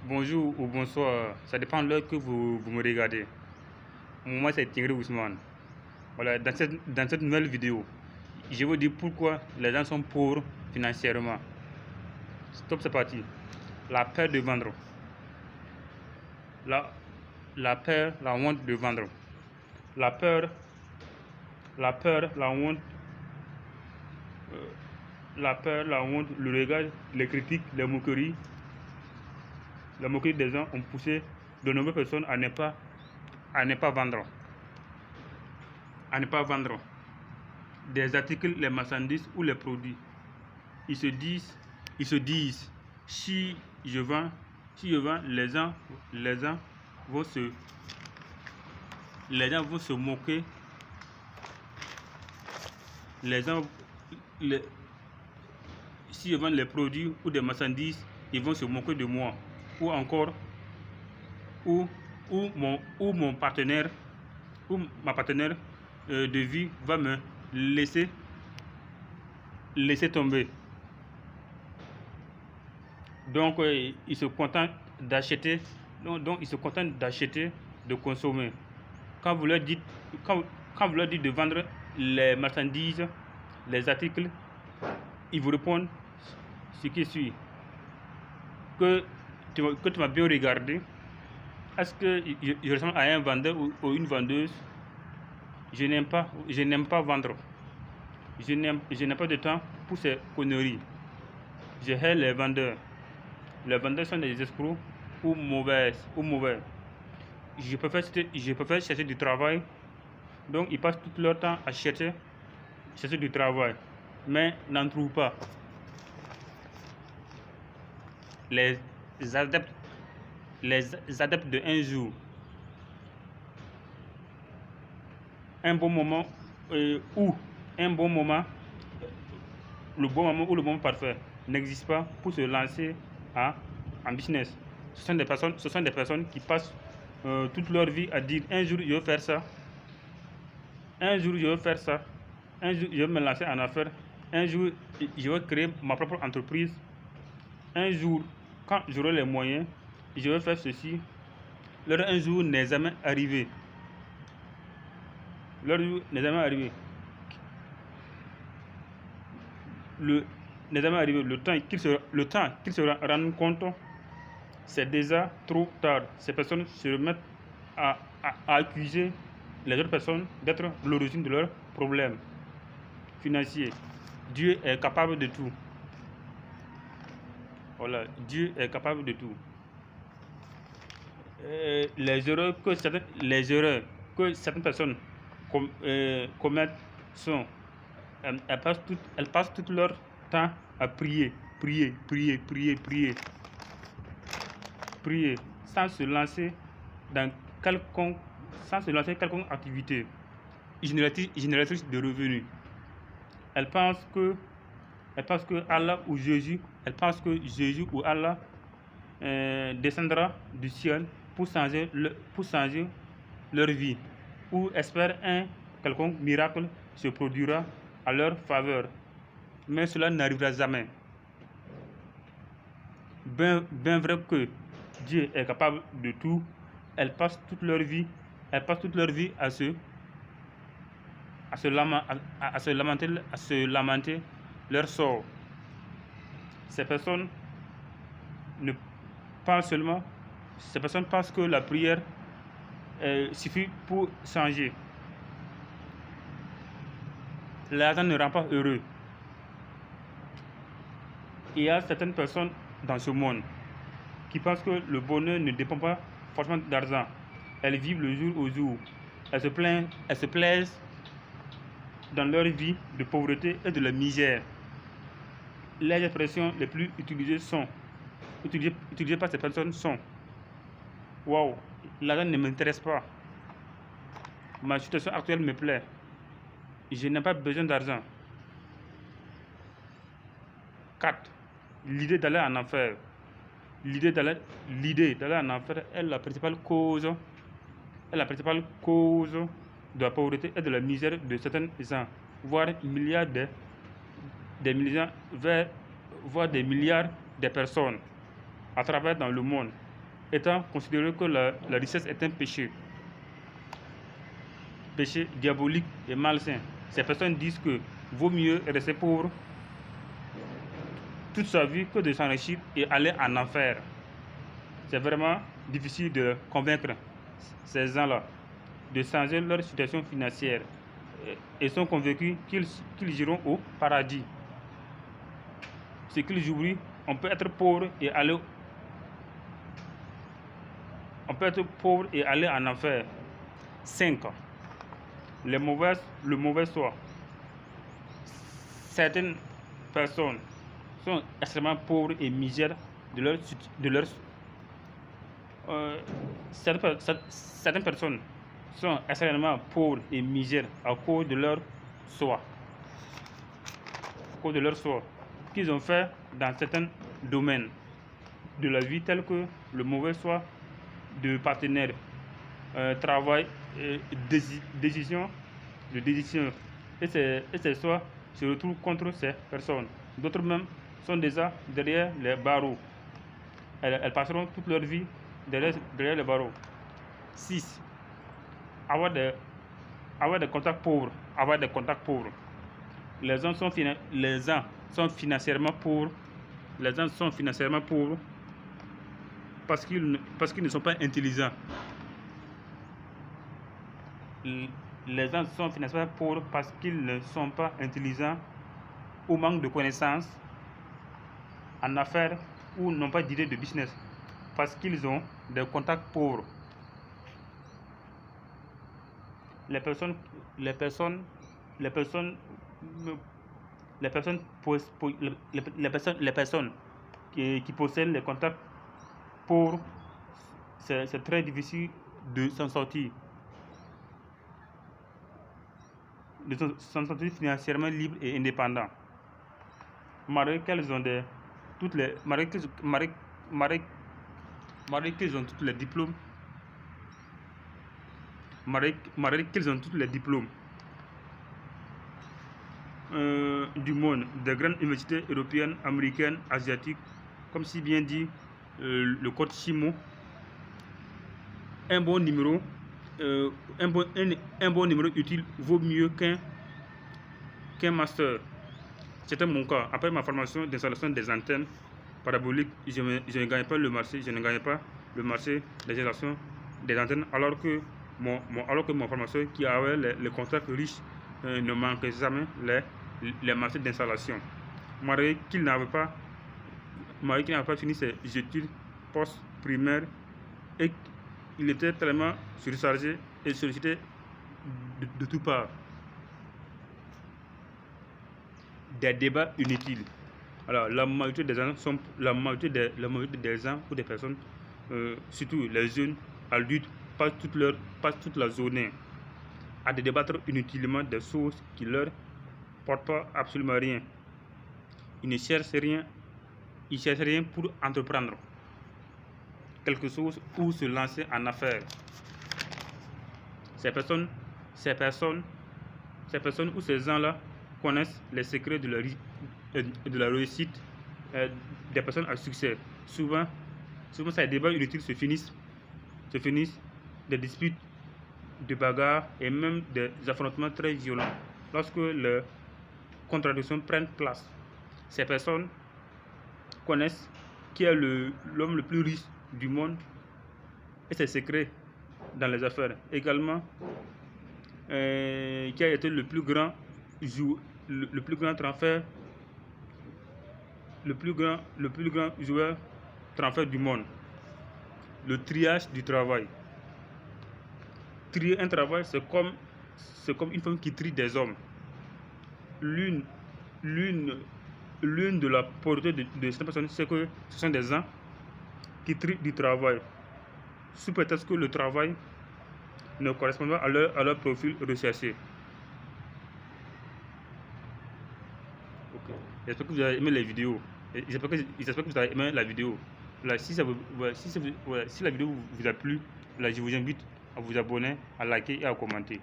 Bonjour ou bonsoir, ça dépend de l'heure que vous me regardez. Moi, c'est Thierry Ousmane. Voilà, dans cette nouvelle vidéo, je vais vous dire pourquoi les gens sont pauvres financièrement. Stop, c'est parti. La peur de vendre. La peur, la honte de vendre. La peur, la honte, la honte, le regard, les critiques, les moqueries. La moquerie des gens ont poussé de nombreuses personnes à ne pas vendre. À ne pas vendre des articles, les marchandises ou les produits. Ils se disent, si je vends, les gens vont se moquer. Si je vends les produits ou des marchandises, ils vont se moquer de moi. Ou encore, ou mon partenaire ou ma partenaire de vie va me laisser tomber. Donc, ils se contentent d'acheter. Donc, ils se contentent d'acheter, de consommer. Quand vous leur dites de vendre les marchandises, les articles, ils vous répondent ce qui suit. Que tu m'as bien regardé. Est-ce que je ressemble à un vendeur ou une vendeuse? Je n'aime pas vendre. Je n'ai pas de temps pour ces conneries. Je hais les vendeurs. Les vendeurs sont des escrocs ou mauvais. Je préfère chercher du travail. Donc, ils passent tout leur temps à chercher du travail, mais n'en trouvent pas. Les adeptes de un jour, un bon moment le bon moment ou le moment parfait n'existe pas pour se lancer en business. Ce sont des personnes qui passent toute leur vie à dire un jour je vais faire ça, un jour je vais faire ça, un jour je vais me lancer en affaires, un jour je vais créer ma propre entreprise, un jour quand j'aurai les moyens je vais faire ceci. Leur un jour n'est jamais arrivé. Le temps qu'ils se rendent compte, c'est déjà trop tard. Ces personnes se remettent à accuser les autres personnes d'être l'origine de leurs problèmes financiers. Dieu est capable de tout. Voilà, Dieu est capable de tout. Les erreurs que certaines personnes commettent sont, elles passent tout leur temps à prier, sans se lancer dans quelconque activité génératrice de revenus. Elles pensent que Allah ou Jésus, ou Allah descendra du ciel pour changer leur vie, ou espèrent un quelconque miracle se produira à leur faveur. Mais cela n'arrivera jamais. Bien vrai que Dieu est capable de tout, elles passent toute leur vie à se lamenter leur sort. Ces personnes pensent que la prière suffit pour changer. L'argent ne rend pas heureux. Il y a certaines personnes dans ce monde qui pensent que le bonheur ne dépend pas forcément d'argent. Elles vivent le jour au jour. Elles se plaisent dans leur vie de pauvreté et de la misère. Les expressions les plus utilisées par ces personnes sont: waouh, l'argent ne m'intéresse pas. Ma situation actuelle me plaît. Je n'ai pas besoin d'argent. 4. L'idée d'aller en enfer. L'idée d'aller en enfer est la principale cause de la pauvreté et de la misère de certains gens, voire des milliards de personnes à travers dans le monde. étant considéré que la richesse est un péché diabolique et malsain. Ces personnes disent que vaut mieux rester pauvre toute sa vie que de s'enrichir et aller en enfer. C'est vraiment difficile de convaincre ces gens-là de changer leur situation financière et sont convaincus qu'ils iront au paradis. Ce qu'ils oublient, on peut être pauvre et aller en enfer. 5. Le mauvais soi. Certaines personnes sont extrêmement pauvres et misères certaines personnes sont extrêmement pauvres et misères à cause de leur soi. Qu'ils ont fait dans certains domaines de la vie tels que le mauvais choix de partenaire, travail, décision. Et ces choix se retrouvent contre ces personnes. D'autres même sont déjà derrière les barreaux. Elles passeront toute leur vie derrière les barreaux. 6. Avoir des contacts pauvres. Les gens sont financièrement pauvres. Parce qu'ils ne sont pas intelligents. Les gens sont financièrement pauvres parce qu'ils ne sont pas intelligents ou manquent de connaissances en affaires ou n'ont pas d'idée de business parce qu'ils ont des contacts pauvres. Les personnes qui possèdent les contacts pauvres, c'est très difficile de s'en sortir. Financièrement libre et indépendant. Malgré qu'ils ont tous les diplômes, du monde, des grandes universités européennes, américaines, asiatiques, comme si bien dit le code Shimo, un bon numéro utile vaut mieux qu'un master. C'était mon cas. Après ma formation d'installation des antennes paraboliques, je ne gagnais pas le marché. Des installations des antennes, alors que mon formation qui avait les contacts riches ne manquait jamais les marchés d'installation. Malgré qu'il n'avait pas fini ses études post-primaires et il était tellement surchargé et sollicité de toutes parts. Des débats inutiles. Alors, la majorité des gens ou des personnes, surtout les jeunes adultes, passent toute la journée à débattre inutilement des choses qui leur portent pas absolument rien. Ils ne cherchent rien pour entreprendre quelque chose ou se lancer en affaires. Ces personnes ou ces gens-là connaissent les secrets de la réussite des personnes à succès. Souvent ces débats inutiles se finissent des disputes, des bagarres et même des affrontements très violents lorsque les contradictions prennent place. Ces personnes connaissent qui est l'homme le plus riche du monde et ses secrets dans les affaires. Également, qui a été le plus grand joueur transfert du monde. Le triage du travail. Trier un travail, c'est comme une femme qui trie des hommes. L'une de la pauvreté de cette personne, c'est que ce sont des gens qui trient du travail, sous prétexte que le travail ne correspond pas à leur profil recherché. Okay. J'espère que vous avez aimé les vidéos. J'espère que vous avez aimé la vidéo. Là, si la vidéo vous a plu, là, je vous invite à vous abonner, à liker et à commenter.